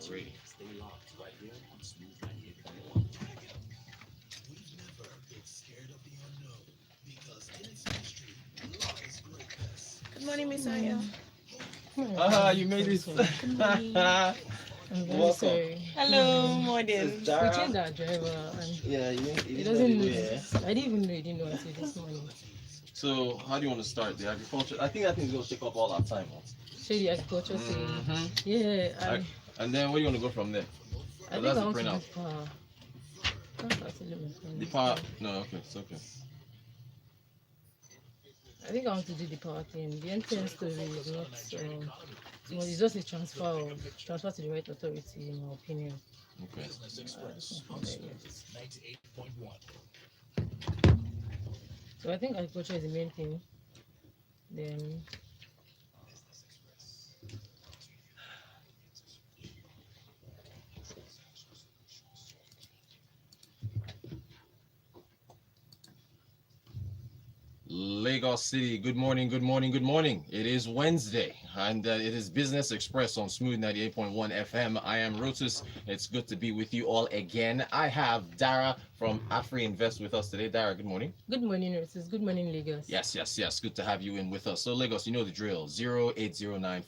already. Good morning, Messiah. You made it. Good morning. I'm very Welcome. sorry. Hello, This is morning. We Dara. changed our driver and Yeah, you he didn't know the doesn't know way, eh? this. I didn't even know he didn't know until this morning. So, how do you want to start? The agriculture? I think that thing's going to take up all our time. Show the agriculture thing. Mm-hmm. Yeah, And then, where do you want to go from there? I Oh, think that's I the want to do printout. power. Can't actually my The phone. power. No, okay, it's okay. I think I want to do the power thing. The MTN story is not too much. It's just a transfer to the right authority, in my opinion. Okay. There's nothing there yet. So I think agriculture is the main thing. Then Lagos City, good morning, good morning, good morning. It is Wednesday, and it is Business Express on Smooth 98.1 FM. I am Rotus. It's good to be with you all again. I have Dara from Afri Invest with us today. Dara, good morning. good morning, nurses. Good morning, Lagos. Yes, yes, yes. Good to have you in with us. So, Lagos, you know the drill 0809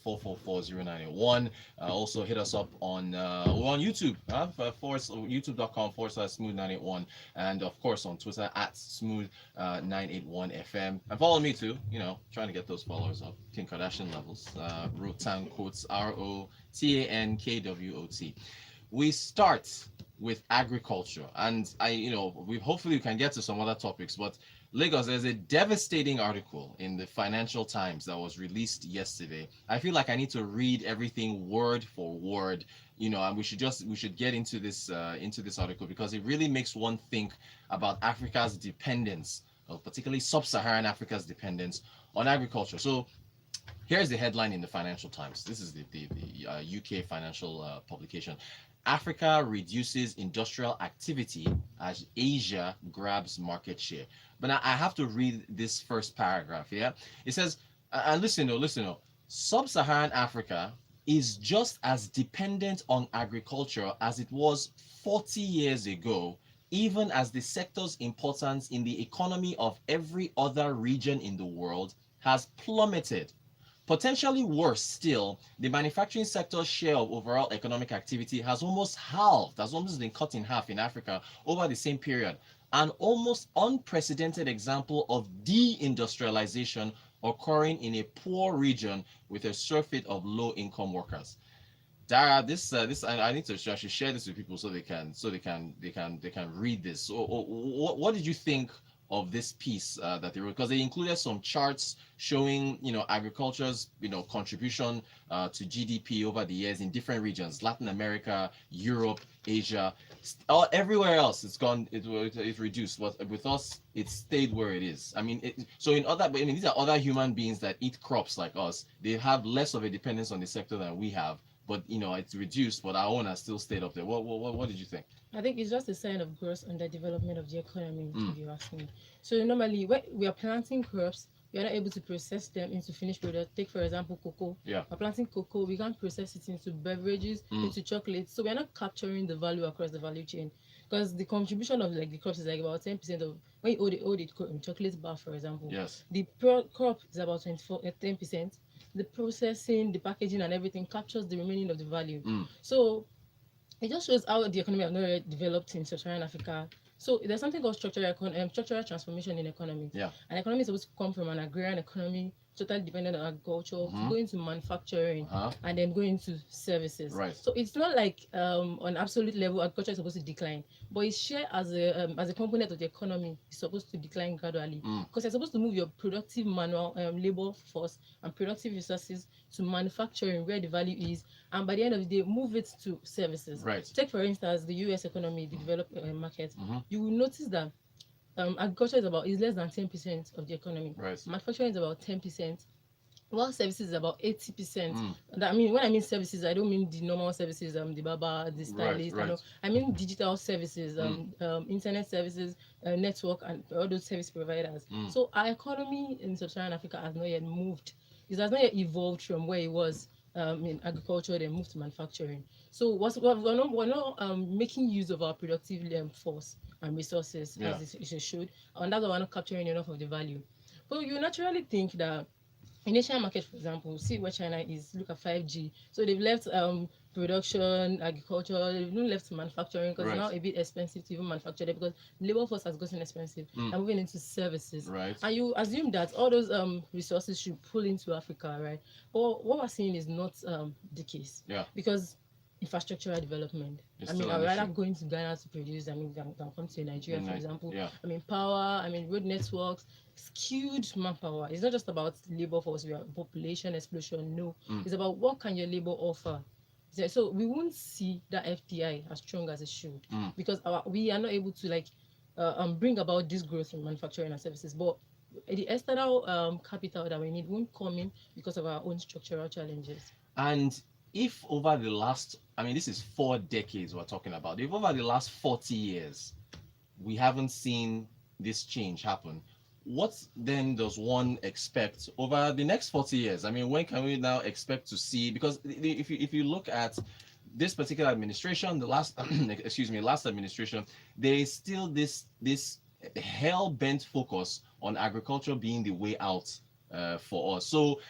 Also, hit us up on we're on YouTube, youtube.com/smooth 981, and of course on Twitter at smooth 981 FM. And follow me too, trying to get those followers up. Kim Kardashian levels. Rotan quotes ROTANKWOT. We start with agriculture, and we hopefully can get to some other topics, but Lagos, there's a devastating article in the Financial Times that was released yesterday. I feel like I need to read everything word for word, and we should get into this article because it really makes one think about Africa's dependence, particularly sub-Saharan Africa's dependence on agriculture. So here's the headline in the Financial Times. This is the UK financial publication. Africa reduces industrial activity as Asia grabs market share. But now I have to read this first paragraph. Yeah, it says, and listen, Sub-Saharan Africa is just as dependent on agriculture as it was 40 years ago, even as the sector's importance in the economy of every other region in the world has plummeted. Potentially worse still, the manufacturing sector's share of overall economic activity has almost halved, has almost been cut in half in Africa over the same period. An almost unprecedented example of deindustrialization occurring in a poor region with a surfeit of low-income workers. Dara, this I need to I should share this with people so they can read this. So, what did you think of this piece that they wrote? Because they included some charts showing agriculture's contribution to GDP over the years in different regions: Latin America, Europe, Asia, everywhere else it's gone. It's reduced, but with us it stayed where it is. I mean, so these are other human beings that eat crops like us. They have less of a dependence on the sector than we have, but it's reduced, but our own has still stayed up there. What did you think? I think it's just a sign of gross underdevelopment of the economy, Mm. if you ask me. So normally, when we are planting crops, we are not able to process them into finished product. Take for example cocoa. Yeah. We're planting cocoa, we can't process it into beverages, into chocolates. So we are not capturing the value across the value chain. Because the contribution of like the crops is like about 10% of when you hold it chocolate bar, for example. Yes. The crop is about 10%. The processing, the packaging, and everything captures the remaining of the value. So it just shows how the economy has not yet developed in sub-Saharan Africa. So there's something called structural transformation in economy. Yeah. An economy is supposed to come from an agrarian economy, totally dependent on agriculture, to go into manufacturing, and then go into services. Right. So it's not like on absolute level agriculture is supposed to decline, but its share as a component of the economy is supposed to decline gradually because you're supposed to move your productive manual labor force and productive resources to manufacturing where the value is, and by the end of the day move it to services. Right. Take for instance the US economy, the developed market. You will notice that agriculture is less than 10% of the economy. Right. Manufacturing is about 10%. While services is about 80%. I mean, when I mean services, I don't mean the normal services, the barber, the stylist. Right. I mean digital services, internet services, network, and all those service providers. So our economy in sub-Saharan Africa has not yet moved. It has not yet evolved from where it was in agriculture, then move to manufacturing. So we're not making use of our productive force and resources Yeah. as it should, and that's why we're not capturing enough of the value. But you naturally think that in Asian market, for example, see where China is. Look at 5G. So they've left production, agriculture. They've not left manufacturing because it's Right. now a bit expensive to even manufacture there because labor force has gotten expensive. Mm. And moving into services. Right. And you assume that all those resources should pull into Africa, right? But what we're seeing is not the case. Yeah. Because infrastructural development. It's I mean, still I'd an rather issue. go into Ghana to produce. I mean, than come to Nigeria, for example. Yeah. I mean, power. I mean, road networks, skilled manpower. It's not just about labor force, we are population explosion. No, Mm. it's about what can your labor offer. So we won't see that FDI as strong as it should because we are not able to like bring about this growth in manufacturing and services. But the external capital that we need won't come in because of our own structural challenges. And if over the last, I mean, this is 4 decades we're talking about, if over the last 40 years we haven't seen this change happen, what then does one expect over the next 40 years? I mean, when can we now expect to see? Because if you look at this particular administration, the last excuse me, last administration, there is still this hell bent focus on agriculture being the way out for us. So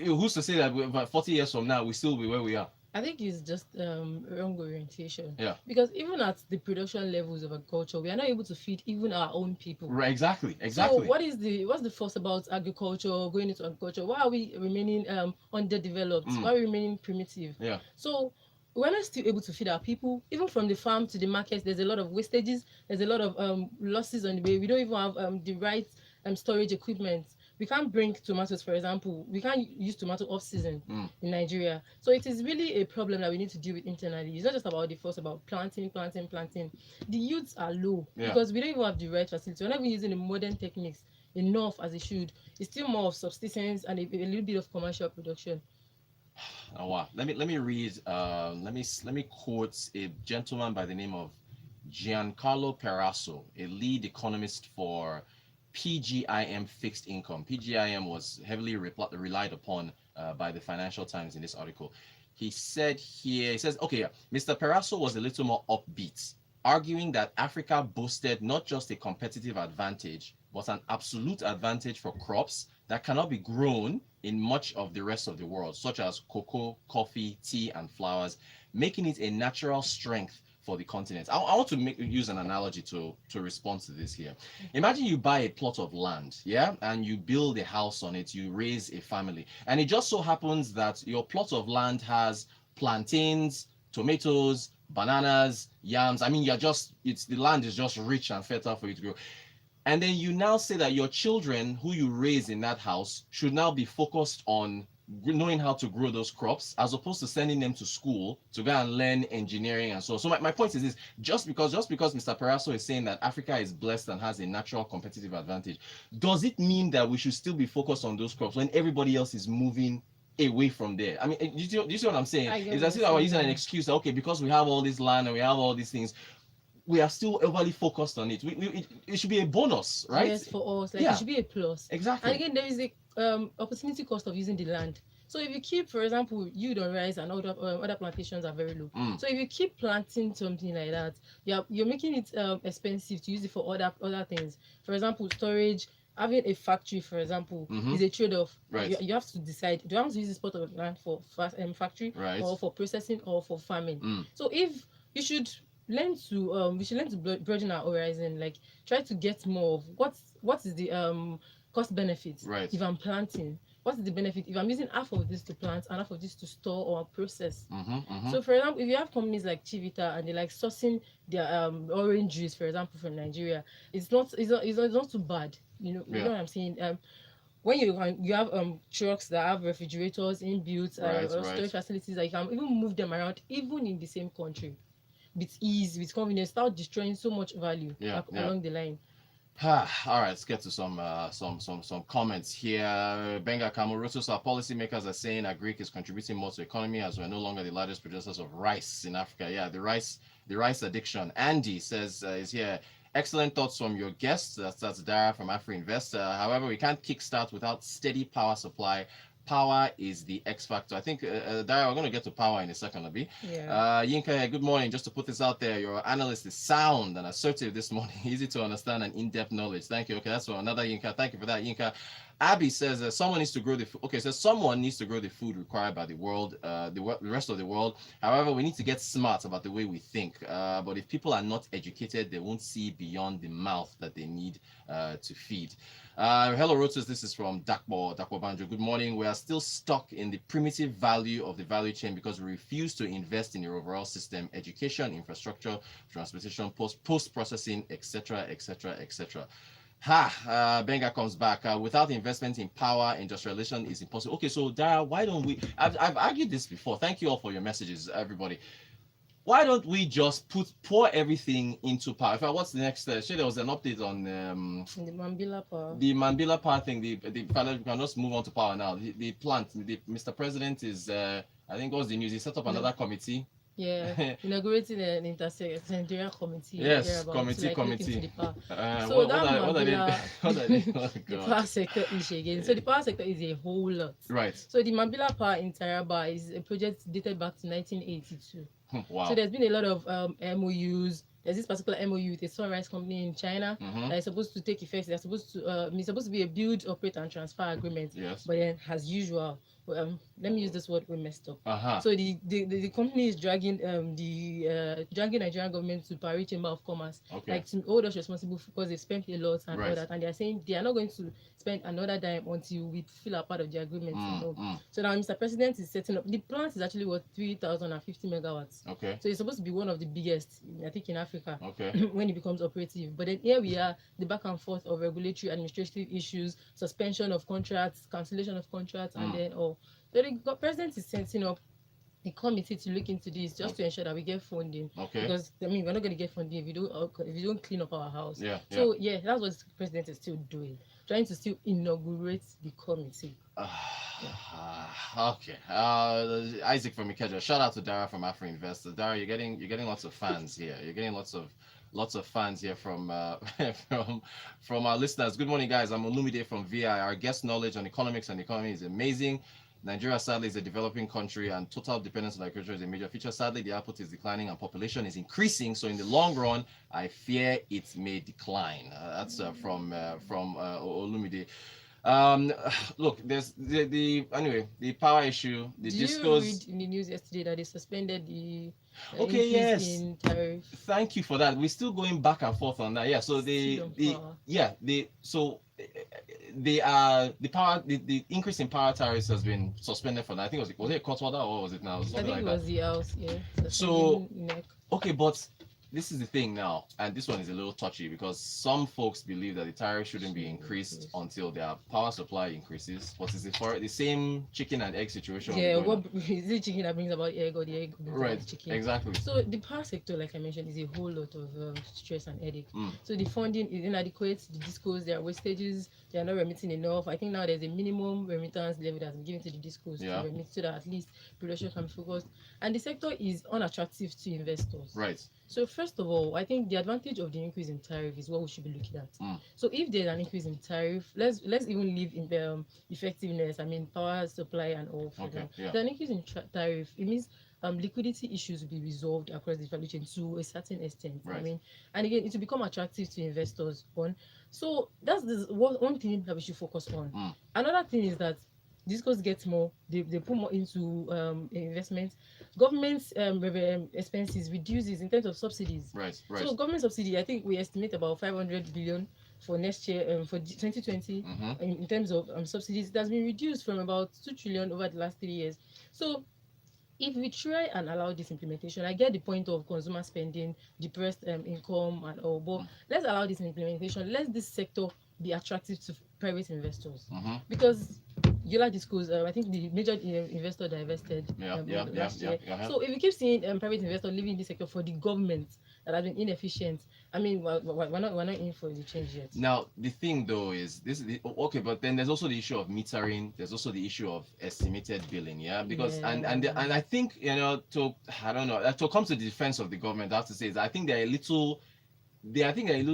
who's to say that about 40 years from now we still be where we are? I think it's just wrong orientation. Yeah. Because even at the production levels of agriculture, we are not able to feed even our own people. Right. Exactly. So what's the fuss about agriculture, going into agriculture? Why are we remaining underdeveloped? Why are we remaining primitive? Yeah. So we're not still able to feed our people. Even from the farm to the market, there's a lot of wastages. There's a lot of losses on the way. We don't even have the right storage equipment. We can't bring tomatoes, for example. We can't use tomato off season in Nigeria. So it is really a problem that we need to deal with internally. It's not just about the force, about planting. The yields are low because we don't even have the right facility. We're not even using the modern techniques enough as it should. It's still more of subsistence and a little bit of commercial production. Oh wow. Let me read. Let me quote a gentleman by the name of Giancarlo Perasso, a lead economist for PGIM Fixed Income. PGIM was heavily relied upon by the Financial Times in this article. He said here, he says, okay, Mr. Perasso was a little more upbeat, arguing that Africa boasted not just a competitive advantage, but an absolute advantage for crops that cannot be grown in much of the rest of the world, such as cocoa, coffee, tea, and flowers, making it a natural strength for the continent. I want to use an analogy to respond to this here. Imagine you buy a plot of land, yeah, and you build a house on it, you raise a family, and it just so happens that your plot of land has plantains, tomatoes, bananas, yams. I mean, the land is just rich and fertile for you to grow. And then you now say that your children who you raise in that house should now be focused on knowing how to grow those crops as opposed to sending them to school to go and learn engineering and so on. So my point is this: just because Mr. Perasso is saying that Africa is blessed and has a natural competitive advantage, does it mean that we should still be focused on those crops when everybody else is moving away from there? I mean, do you see what I'm saying? It's as if I was using an excuse that, okay, because we have all this land and we have all these things, we are still overly focused on it. It should be a bonus, right? Yes, for us. It should be a plus. Exactly. And again, there is a opportunity cost of using the land. So if you keep, for example, yield on rice and other plantations are very low. So if you keep planting something like that, you're making it expensive to use it for other things. For example, storage. Having a factory, for example, is a trade-off. Right. You have to decide: do I want to use this plot of land for factory, or for processing, or for farming? So if you should we should learn to broaden our horizon, like try to get more of what is the cost benefit. Right. If I'm planting, what is the benefit if I'm using half of this to plant and half of this to store or process? So for example, if you have companies like Chivita and they like sourcing their orange juice, for example, from Nigeria, it's not too bad. You know what I'm saying? When you have trucks that have refrigerators inbuilt, or storage facilities, that you can even move them around even in the same country with ease, with convenience, without destroying so much value along the line. All right, let's get to some comments here. Benga Kamurutus, our policymakers are saying Agric is contributing more to the economy as we're no longer the largest producers of rice in Africa. Yeah, the rice addiction. Andy says is here. Excellent thoughts from your guests. That's Dara from AfriInvest. However, we can't kickstart without steady power supply, power is the X factor. I think, Dara, we're going to get to power in a second, Abi. Yeah. Yinka, good morning. Just to put this out there, your analyst is sound and assertive this morning, easy to understand and in-depth knowledge. Thank you. Okay, that's for another Yinka. Thank you for that, Yinka. Abby says someone needs to grow the food. Okay, so someone needs to grow the food required by the world, the rest of the world. However, we need to get smart about the way we think. But if people are not educated, they won't see beyond the mouth that they need to feed. Hello, Rotus. This is from Dakbo Banjo. Good morning. We are still stuck in the primitive value of the value chain because we refuse to invest in the overall system, education, infrastructure, transportation, post processing, etc., etc., etc. Benga comes back. Without investment in power, industrialization is impossible. Okay, so Dara, why don't we? I've argued this before. Thank you all for your messages, everybody. Why don't we just pour everything into power? In fact, what's the next? There was an update on The Mambila power. the Mambila power thing. We can just move on to power now. The plant, Mr. President is, I think, what's the news? He set up another committee. Yeah, inaugurating an intersecretarial committee. Yes, thereabout, committee, to, like, look into committee. the power. So What that are they? Mambila, What are they? Oh, the God. power sector issue again. So the power sector is a whole lot. Right. So the Mambila power in Taraba is a project dated back to 1982. Wow. So there's been a lot of MOUs. There's this particular MOU with a sunrise company in China that is supposed to take effect. They're supposed to it's supposed to be a build, operate, and transfer agreement. Yes. But then, as usual, let me use this word, we messed up. Uh-huh. So the company is dragging dragging Nigerian government to Paris Chamber of Commerce, Okay. like to hold us responsible because they spent a lot and Right. all that, and they are saying they are not going to spend another dime until we fill a part of the agreement. So now Mr. President is setting up the plant is actually worth 3,050 megawatts. Okay. So it's supposed to be one of the biggest, I think, in Africa. Okay. When it becomes operative. But then here we are, the back and forth of regulatory administrative issues, suspension of contracts, cancellation of contracts, and then all. So the president is setting up a committee to look into this just to ensure that we get funding. Okay. Because we're not going to get funding if you don't clean up our house. Yeah. So yeah, that's what the president is still doing, trying to still inaugurate the committee. Okay. Isaac from Ikeja. Shout out to Dara from Afro Investor. Dara, you're getting lots of fans here. You're getting lots of fans here from from our listeners. Good morning, guys. I'm Olumide from VI. Our guest knowledge on economics and economy is amazing. Nigeria, sadly, is a developing country and total dependence on agriculture is a major feature. Sadly, the output is declining and population is increasing. So in the long run, I fear it may decline. That's from Olumide. Look, there's the power issue, the Did discos. you read in the news yesterday that they suspended the Okay, yes. in tariff? Thank you for that. We're still going back and forth on that. Yeah. So the increase in power tariffs has been suspended for now. I think was it a court order or was it now? I think like it was the house. Yeah. So okay, but this is the thing now, and this one is a little touchy because some folks believe that the tariff shouldn't be increased until their power supply increases. But it's the same chicken and egg situation. Yeah, what is the chicken that brings about egg or the egg brings right, about the chicken? Exactly. So the power sector, like I mentioned, is a whole lot of stress and headache. So the funding is inadequate, the discos, there are wastages, they are not remitting enough. I think now there's a minimum remittance level that's been given to the discos to remit so that at least production can be focused. And the sector is unattractive to investors. Right. So first of all, I think the advantage of the increase in tariff is what we should be looking at. So if there's an increase in tariff, let's even leave in the effectiveness. I mean, power supply and all. Okay. Yeah. The increase in tariff, it means liquidity issues will be resolved across the value chain to a certain extent. Right. I mean, and again, it will become attractive to investors. So that's one thing that we should focus on. Another thing is that discos get more, they put more into investment. Government's expenses reduces in terms of subsidies. Right. So government subsidy, I think we estimate about 500 billion for next year, for 2020, in terms of subsidies. It has been reduced from about 2 trillion over the last 3 years. So if we try and allow this implementation, I get the point of consumer spending, depressed income and all, but let's allow this implementation. Let this sector be attractive to private investors, because Yola Discos, I think the major investor divested last year. So if we keep seeing private investors leaving this sector for the government that has been inefficient, I mean, we're not in for the change yet. Now the thing though is this is okay, but then there's also the issue of metering. There's also the issue of estimated billing, because and I think to come to the defense of the government, I have to say is I think they're a little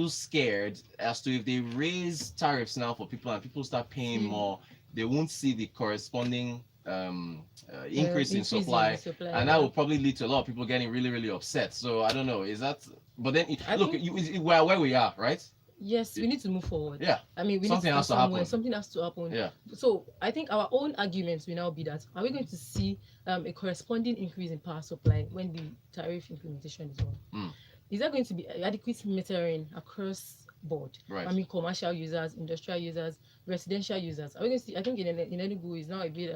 scared as to if they raise tariffs now for people and people start paying more, they won't see the corresponding increase in increase in supply, supply, and that will probably lead to a lot of people getting really, really upset. So I don't know. Is that? But then I look, think- we're where we are, right? Yes, we need to move forward. Yeah. I mean, we Something need to has go to somewhere. happen. Something has to happen. Yeah. So I think our own arguments will now be that are we going to see a corresponding increase in power supply when the tariff implementation is on? Mm. Is there going to be adequate metering across board? Right. I mean, commercial users, industrial users, residential users. Are we going to see? I think in Enugu is now a bit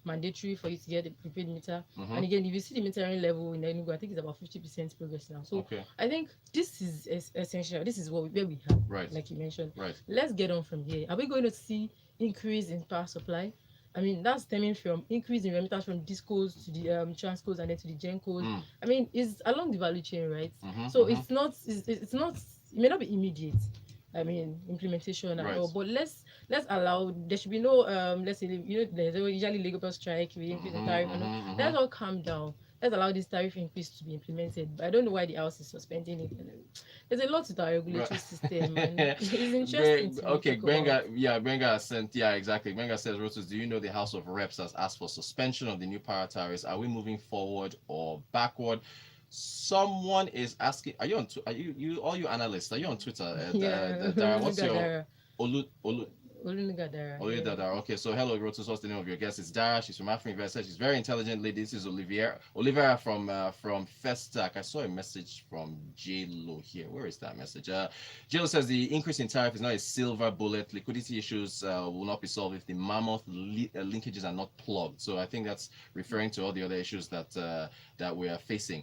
mandatory for you to get a prepaid meter. Mhm. And again, if you see the metering level in Enugu, I think it's about 50% progress now. So Okay. I think this is essential. This is where we have, Right. like you mentioned. Right. Let's get on from here. Are we going to see increase in power supply? I mean, that's stemming from increase in remittance from discos to the transcos and then to the gencos. Mm. I mean, it's along the value chain, right? Mhm, So mhm. it's not, it may not be immediate. I mean, implementation and Right. all, but let's allow. There should be no let's say there's usually Lagos strike, we increase the tariff, and all. Mhm, mhm, Let's all calm down. Let's allow this tariff increase to be implemented. But I don't know why the House is suspending it. There's a lot to our regulatory system, and it's interesting. to Okay, talk about. Gbenga sent, yeah, exactly. Gbenga says, Rotus, do you know the House of Reps has asked for suspension of the new power tariffs? Are we moving forward or backward? Someone is asking, are you on, all you analysts, are you on Twitter? Yeah. Dara, what's your, Dara. Olu, Olunuga Dara. Olivia Dara. Okay, so hello, Rotus. What's the name of your guest? It's Dara. She's from African Investor. She's a very intelligent lady. This is Olivia. Olivia from Festac. I saw a message from J Lo here. Where is that message? J Lo says the increase in tariff is not a silver bullet. Liquidity issues will not be solved if the mammoth linkages are not plugged. So I think that's referring to all the other issues that that we are facing.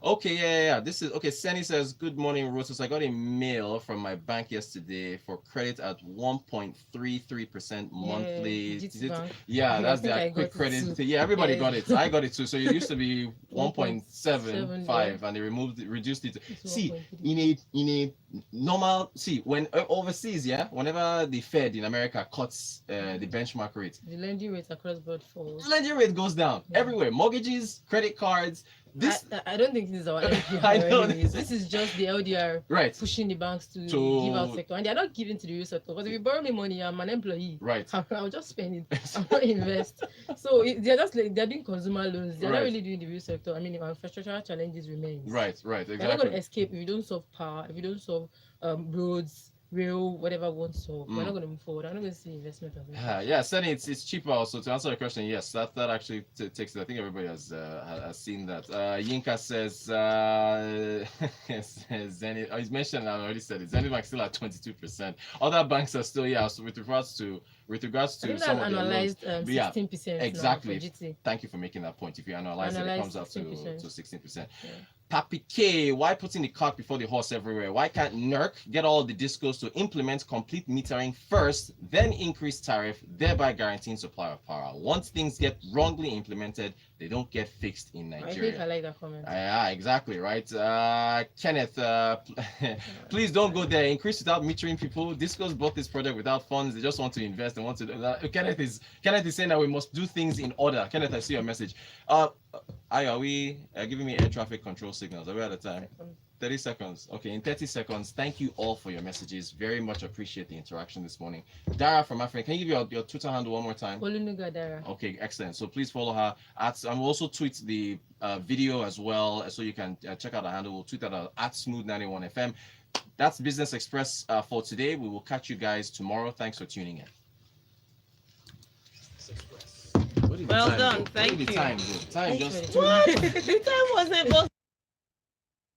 Okay, yeah. This is okay. Seni says, "Good morning, Rotus. I got a mail from my bank yesterday for credit at 1.33% monthly." GT Bank. Yeah, I that's think I their got quick it credit. too. Yeah, everybody Yeah. got it. I got it too. So it used to be 1.75, yeah. and they reduced it. It's See, 1.3. in a normal, when overseas, yeah, whenever the Fed in America cuts the benchmark rate, The lending rate across board falls. lending rate goes down Yeah. everywhere. Mortgages, credit cards. This I don't think this is our LDR. I know. Anyways. This is just the LDR right, pushing the banks to To- give out sector, and they're not giving to the real sector. Because if you borrow me money, I'm an employee. right. I'll just spend it. I'm not invest. So they're just like they're doing consumer loans. They're Right. not really doing the real sector. I mean, if infrastructural challenges remain. Right, We're not going exactly. to escape if you don't solve power, if you don't solve roads, rail, whatever we want to solve. We're not going to move forward. I'm not going to see investment of it. Yeah, Sunny, it's cheaper also. To answer your question, yes, that actually takes it. I think everybody has seen that. Yinka says, Zenith, he's mentioned, I already said it. Zenith Bank still at 22%. Other banks are still, yeah. So with regards to I think some that's of their loans, annualized yeah, 16% exactly. now for GT. thank you for making that point. If you analyze it, it Analyze comes out to 16%. 16%. Yeah. Papi K, why putting the cart before the horse everywhere? Why can't NERC get all the discos to implement complete metering first, then increase tariff, thereby guaranteeing supply of power? Once things get wrongly implemented, they don't get fixed in I Nigeria. think I like that comment. Yeah, exactly, right? Kenneth, please don't go there. Increase without metering people. Discos bought this project without funds. They just want to invest and want to do that. Kenneth is saying that we must do things in order. Kenneth, I see your message. Are we giving me air traffic control signals? Are we out of time? 30 seconds. Okay, in 30 seconds, thank you all for your messages. Very much appreciate the interaction this morning. Dara from Africa, can you give your Twitter handle one more time? Olunuga Dara. Okay, excellent. So please follow her. I'm also tweet the video as well, so you can check out our handle. We'll tweet that at Smooth91FM. That's Business Express for today. We will catch you guys tomorrow. Thanks for tuning in. Well done. Thank you. Time Thanks just for the- What? The time wasn't.